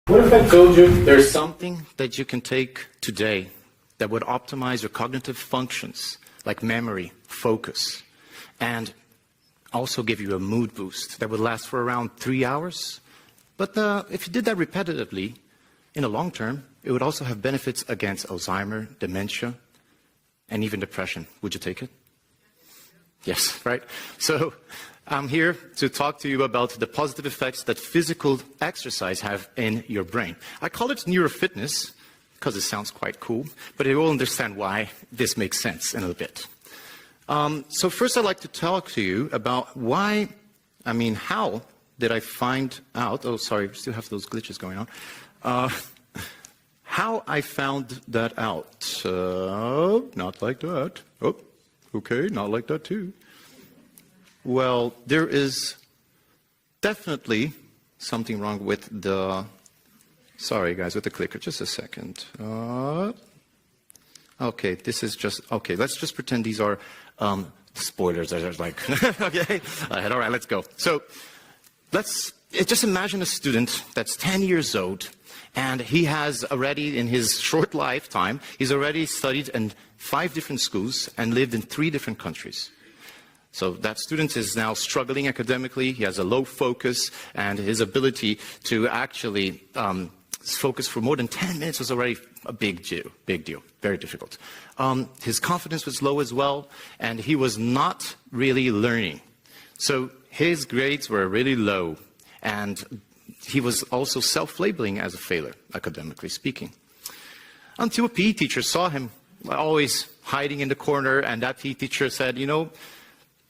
What if I told you there's something that you can take today that would optimize your cognitive functions, like memory, focus, and also give you a mood boost that would last for around 3 hours? But if you did that repetitively, in the long term, it would also have benefits against Alzheimer's, dementia, and even depression. Would you take it? Yes, right? So I'm here to talk to you about the positive effects that physical exercise have in your brain. I call it neurofitness because it sounds quite cool, but you will understand why this makes sense in a bit. So first I'd like to talk to you about how did I find out, oh sorry, we still have those glitches going on, how I found that out. Not like that. Oh, okay, not like that too. Well, there is definitely something wrong with the, sorry guys, with the clicker, just a second. Okay, this is just, okay, let's just pretend these are spoilers. There's like, okay, all right, let's go. So just imagine a student that's 10 years old, and he has already, in his short lifetime, he's already studied in 5 different schools and lived in 3 different countries. So that student is now struggling academically, he has a low focus, and his ability to actually focus for more than 10 minutes was already a big deal, very difficult. His confidence was low as well, and he was not really learning. So his grades were really low, and he was also self-labeling as a failure, academically speaking. Until a PE teacher saw him always hiding in the corner, and that PE teacher said, you know,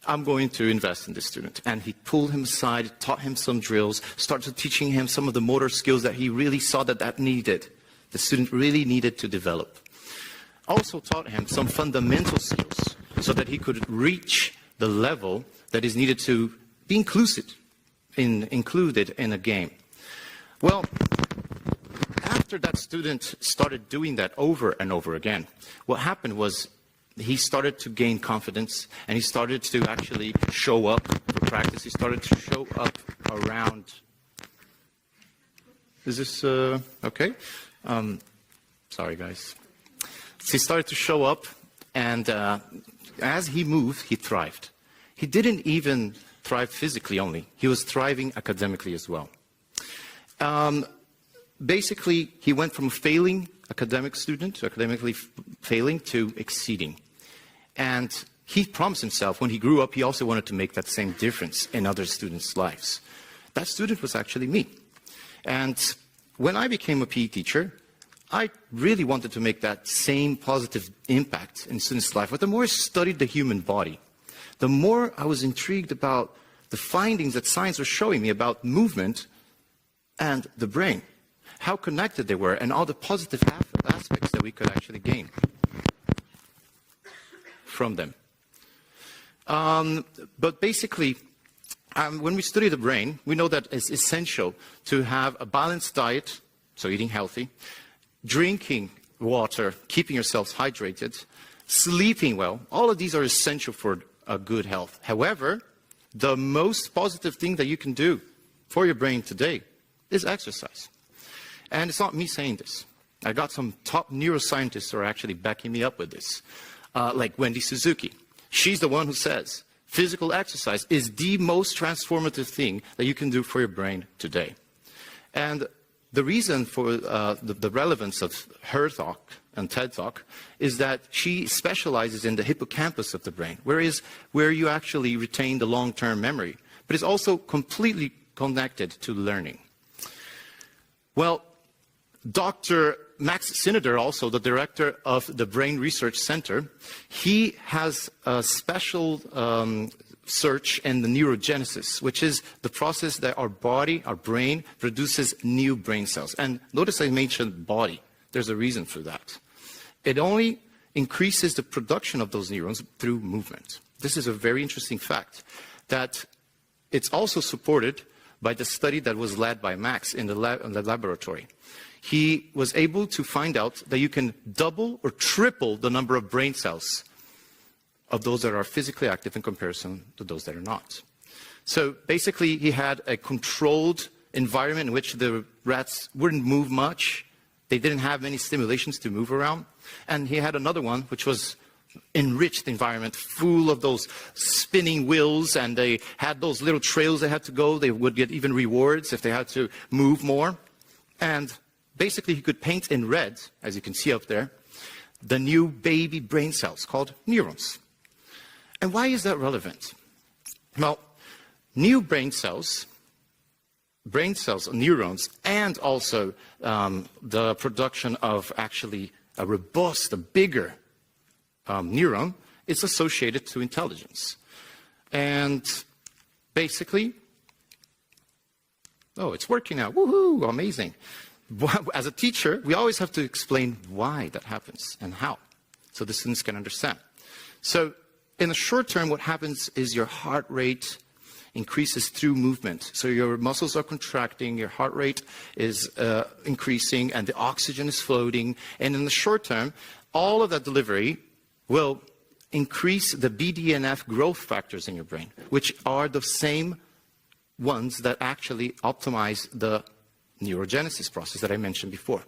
I'm going to invest in this student. And he pulled him aside, taught him some drills, started teaching him some of the motor skills that he really saw that needed. The student really needed to develop. Also taught him some fundamental skills so that he could reach the level that is needed to be included in a game. Well, after that student started doing that over and over again, what happened was he started to gain confidence, and he started to actually show up for practice. He started to show up around. Is this okay? Sorry, guys. So he started to show up, and as he moved, he thrived. He didn't even thrive physically only. He was thriving academically as well. Basically, he went from failing academic student to academically failing to exceeding. And he promised himself when he grew up, he also wanted to make that same difference in other students' lives. That student was actually me. And when I became a PE teacher, I really wanted to make that same positive impact in students' life. But the more I studied the human body, the more I was intrigued about the findings that science was showing me about movement and the brain, how connected they were, and all the positive aspects that we could actually gain from them. But basically, when we study the brain, we know that it's essential to have a balanced diet, so eating healthy, drinking water, keeping yourselves hydrated, sleeping well. All of these are essential for a good health. However, the most positive thing that you can do for your brain today is exercise. And it's not me saying this. I got some top neuroscientists who are actually backing me up with this. Like Wendy Suzuki. She's the one who says physical exercise is the most transformative thing that you can do for your brain today. And the reason for the relevance of her talk and TED Talk is that she specializes in the hippocampus of the brain, where you actually retain the long-term memory, but it's also completely connected to learning. Well, Dr. Max Sinader, also the director of the Brain Research Center, he has a special search in the neurogenesis, which is the process that our body, our brain, produces new brain cells. And notice I mentioned body. There's a reason for that. It only increases the production of those neurons through movement. This is a very interesting fact, that it's also supported by the study that was led by Max in the laboratory. He was able to find out that you can double or triple the number of brain cells of those that are physically active in comparison to those that are not. So basically, he had a controlled environment in which the rats wouldn't move much. They didn't have many stimulations to move around. And he had another one, which was enriched environment, full of those spinning wheels, and they had those little trails they had to go. They would get even rewards if they had to move more. And basically, he could paint in red, as you can see up there, the new baby brain cells called neurons. And why is that relevant? Well, new brain cells, neurons, and also the production of actually a robust, a bigger neuron is associated to intelligence. And basically, oh, it's working now. Woohoo, amazing. As a teacher, we always have to explain why that happens and how, so the students can understand. So in the short term, what happens is your heart rate increases through movement. So your muscles are contracting, your heart rate is increasing, and the oxygen is floating. And in the short term, all of that delivery will increase the BDNF growth factors in your brain, which are the same ones that actually optimize the neurogenesis process that I mentioned before.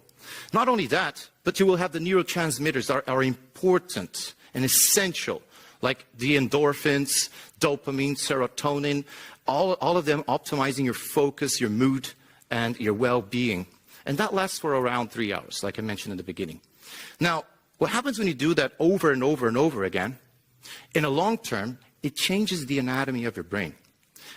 Not only that, but you will have the neurotransmitters that are important and essential, like the endorphins, dopamine, serotonin, all of them optimizing your focus, your mood, and your well-being. And that lasts for around 3 hours, like I mentioned in the beginning. Now, what happens when you do that over and over and over again, in a long term, it changes the anatomy of your brain.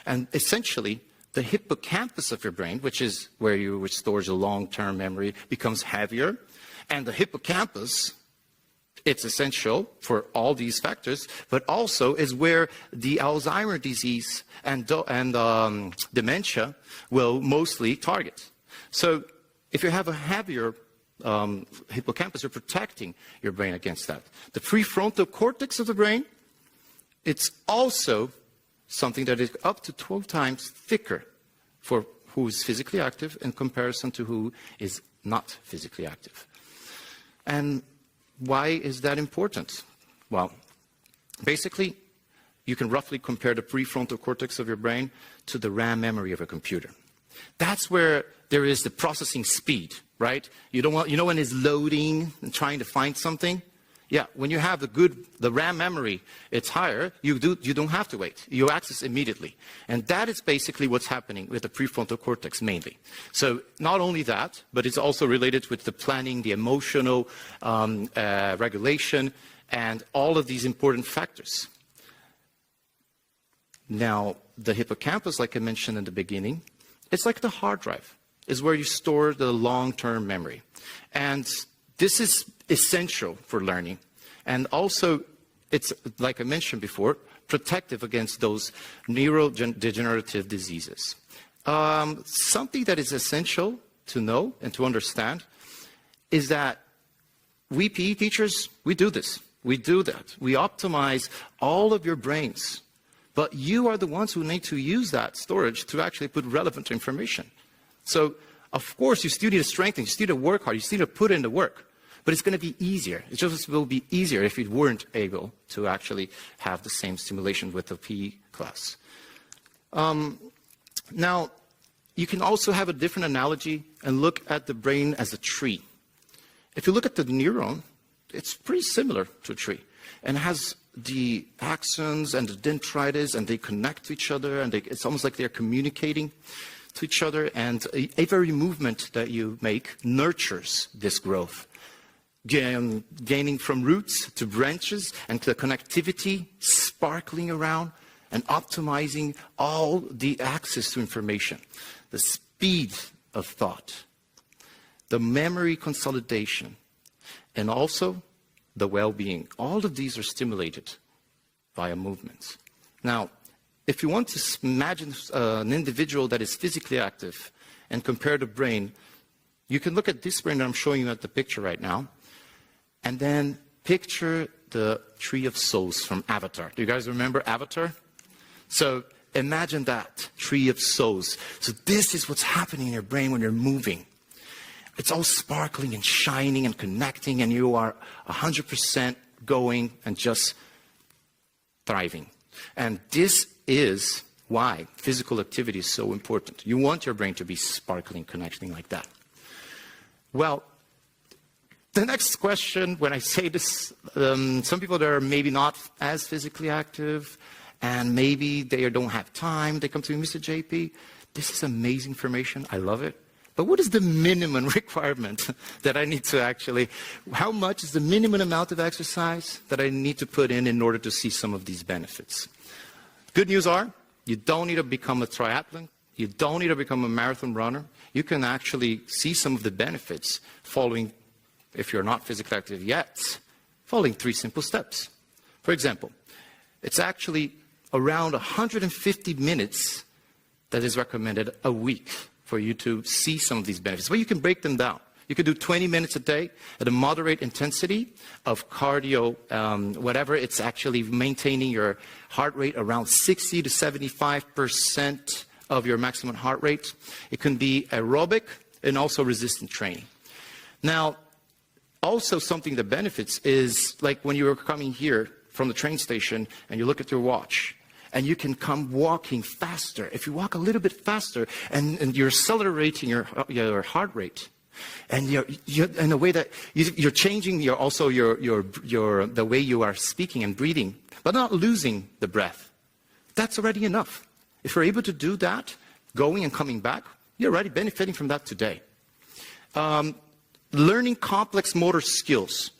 And essentially, the hippocampus of your brain, which stores your long-term memory, becomes heavier. And the hippocampus, it's essential for all these factors, but also is where the Alzheimer's disease and dementia will mostly target. So if you have a heavier hippocampus, you're protecting your brain against that. The prefrontal cortex of the brain, it's also something that is up to 12 times thicker for who is physically active in comparison to who is not physically active. And why is that important? Well, basically, you can roughly compare the prefrontal cortex of your brain to the RAM memory of a computer. That's where there is the processing speed, right? You know when it's loading and trying to find something? Yeah, when you have the RAM memory, it's higher, you don't have to wait. You access immediately. And that is basically what's happening with the prefrontal cortex mainly. So not only that, but it's also related with the planning, the emotional regulation, and all of these important factors. Now, the hippocampus, like I mentioned in the beginning, it's like the hard drive. It's where you store the long-term memory. And this is essential for learning. And also, it's, like I mentioned before, protective against those neurodegenerative diseases. Something that is essential to know and to understand is that we PE teachers, we do this. We do that. We optimize all of your brains. But you are the ones who need to use that storage to actually put relevant information. So, of course, you still need to strengthen, you still need to work hard, you still need to put in the work. But it's going to be easier. It just will be easier if you weren't able to actually have the same stimulation with the PE class. Now, you can also have a different analogy and look at the brain as a tree. If you look at the neuron, it's pretty similar to a tree. And it has the axons and the dendrites, and they connect to each other, and it's almost like they're communicating to each other. And every movement that you make nurtures this growth. Gaining from roots to branches and the connectivity sparkling around and optimizing all the access to information, the speed of thought, the memory consolidation, and also the well-being. All of these are stimulated via movements. Now, if you want to imagine an individual that is physically active and compare the brain, you can look at this brain that I'm showing you at the picture right now. And then picture the Tree of Souls from Avatar. Do you guys remember Avatar? So imagine that, Tree of Souls. So this is what's happening in your brain when you're moving. It's all sparkling and shining and connecting, and you are 100% going and just thriving. And this is why physical activity is so important. You want your brain to be sparkling, connecting like that. Well, the next question, when I say this, some people that are maybe not as physically active, and maybe they don't have time, they come to me, Mr. JP, this is amazing information, I love it. But what is the minimum requirement that I need to actually, how much is the minimum amount of exercise that I need to put in order to see some of these benefits? Good news are, you don't need to become a triathlete. You don't need to become a marathon runner. You can actually see some of the benefits following, if you're not physically active yet, following 3 simple steps. For example, it's actually around 150 minutes that is recommended a week for you to see some of these benefits. But you can break them down. You could do 20 minutes a day at a moderate intensity of cardio, whatever. It's actually maintaining your heart rate around 60 to 75% of your maximum heart rate. It can be aerobic and also resistant training. Now, also something that benefits is like when you are coming here from the train station and you look at your watch, and you can come walking faster. If you walk a little bit faster and you're accelerating your heart rate, and you're in a way that you're changing the way you are speaking and breathing, but not losing the breath. That's already enough. If you're able to do that, going and coming back, you're already benefiting from that today. Learning complex motor skills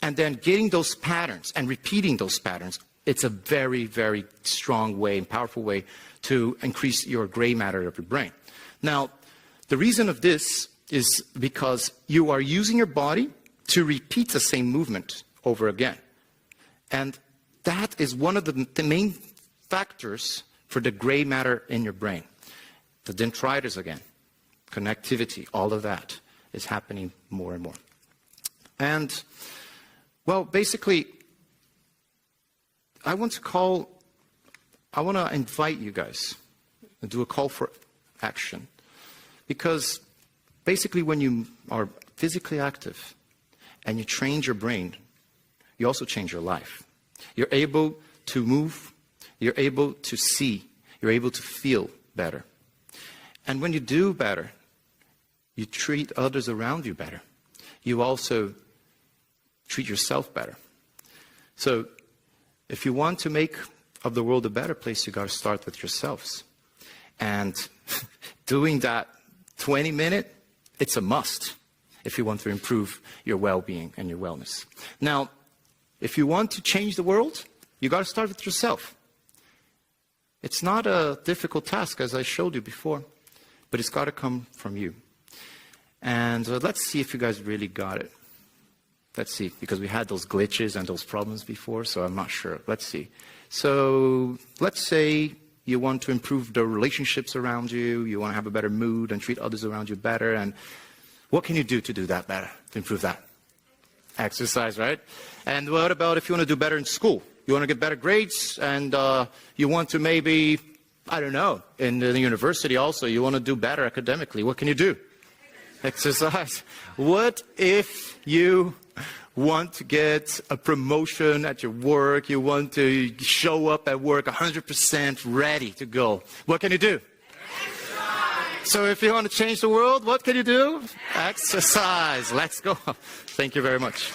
and then getting those patterns and repeating those patterns, it's a very, very strong way and powerful way to increase your gray matter of your brain. Now, the reason of this is because you are using your body to repeat the same movement over again. And that is one of the main factors for the gray matter in your brain. The dendrites again, connectivity, all of that is happening more and more. And, well, basically, I want to invite you guys to do a call for action. Because basically when you are physically active and you train your brain, you also change your life. You're able to move, you're able to see, you're able to feel better. And when you do better, you treat others around you better. You also treat yourself better. So, if you want to make of the world a better place, you got to start with yourselves. And doing that 20-minute, it's a must if you want to improve your well-being and your wellness. Now, if you want to change the world, you got to start with yourself. It's not a difficult task, as I showed you before, but it's got to come from you. And let's see if you guys really got it. Let's see, because we had those glitches and those problems before, so I'm not sure. Let's see. So let's say you want to improve the relationships around you, you want to have a better mood and treat others around you better, and what can you do to do that better, to improve that? Exercise, right? And what about if you want to do better in school? You want to get better grades, and you want to maybe, I don't know, in the university also, you want to do better academically. What can you do? Exercise. What if you want to get a promotion at your work, you want to show up at work 100% ready to go? What can you do? Exercise. So if you want to change the world, what can you do? Exercise. Let's go. Thank you very much.